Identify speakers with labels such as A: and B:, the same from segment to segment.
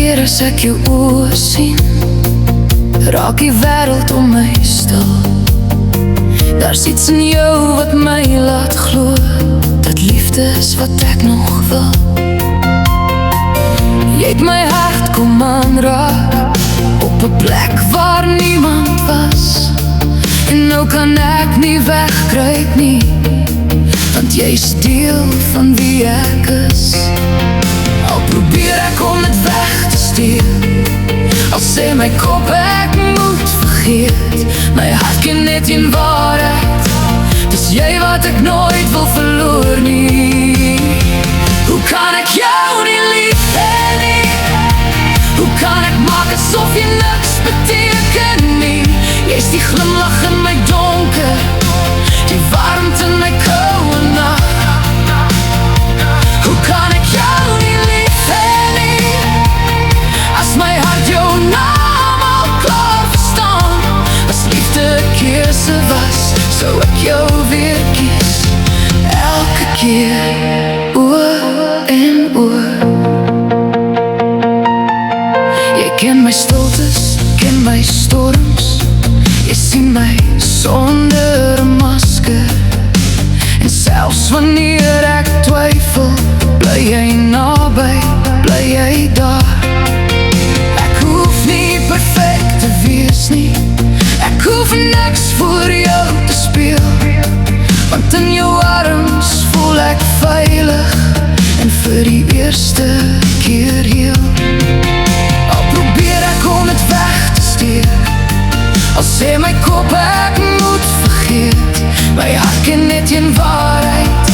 A: keer as ek jou oë sien, raak die wêreld om my stil. Daar's iets in jou wat my laat glo dat liefde is wat ek nog wil. Jy het my hart kom aanraak op 'n plek waar niemand was. En nou kan ek nie wegkruip nie, want jy is deel van wie ek is. Al probeer ek om dit weg te steel, al sê my kop ek moet vergeet, my hart ken net een waarheid, dis jy wat ek nooit wil verloor nie. Hoe kan ek jou nie lief hê nie? Hoe kan ek maak asof jy niks beteken nie? Jy's die glimlach in my donker, die warmte in my koue nag. Hoe kan ek jou nie lief hê nie? As my hart jou naam al klaar verstaan. As liefde 'n keuse was, sou ek jou weer kies. Elke keer, oor en oor. Jy ken my stiltes, ken my storms. Jy sien my sonder 'n masker. En selfs wanneer ek twyfel, bly jy naby, bly jy daar. Ek hoef nie perfek te wees nie, ek hoef niks voor jou te speel, want in jou arms voel ek veilig, en vir die eerste keer heel. Al probeer ek om dit weg te steek, al sê my kop ek moet vergeet, my hart ken net een waarheid,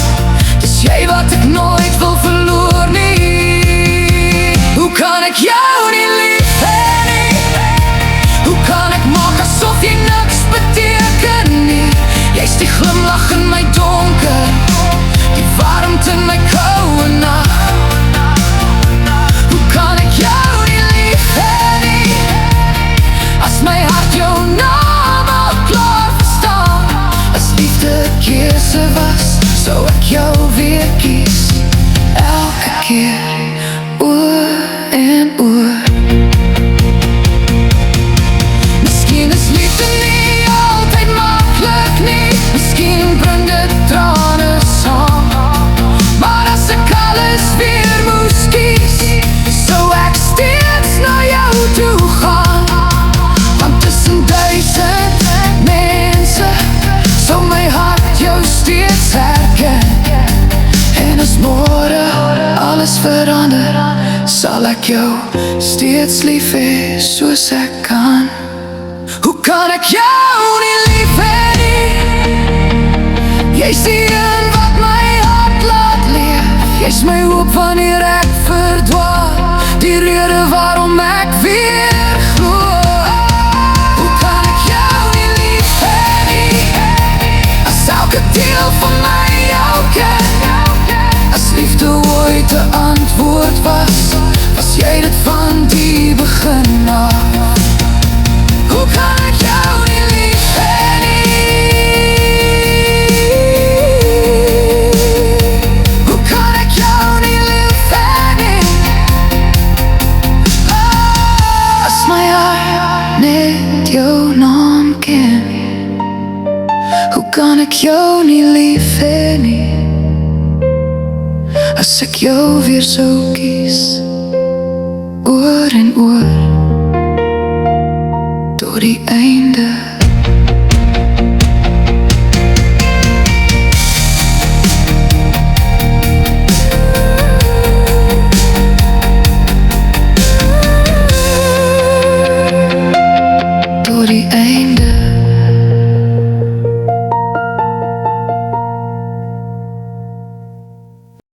A: dis jy wat ek nooit wil verloor nie. Hoe kan ek jou nie lief hê nie? Hoe kan ek maak asof jy niks beteken nie? Jy's die glimlach in my donker, die warmte in my koue nag. Hoe kan ek jou nie lief hê nie? As my hart jou naam al klaar verstaan. As liefde 'n keuse was, sou ek jou weer kies. Elke keer, oor en oor. Miskien is liefde nie altyd maklik nie, miskien bring dit trane saam, maar as ek alles weer moes kies, sou ek steeds na jou toe gaan. Want tussen duisend mense sou my hart jou steeds herken. En as môre alles verander, sal ek jou steeds lief hê soos ek kan. Hoe kan ek jou nie lief hê nie? Jy's die een wat my hart laat leef, jy's my hoop wanneer ek verdwaal, die rede waarom ek weer glo. Hoe kan ek jou nie lief hê nie? As elke deel van my jou ken. As liefde ooit 'n antwoord was, was jy dit van die begin af. Hoe kan ek jou nie lief hê nie? Hoe kan ek jou nie lief hê nie? As my hart net jou naam ken. Hoe kan ek jou nie lief hê nie? As ek jou weer sou kies, oor en oor, tot die einde.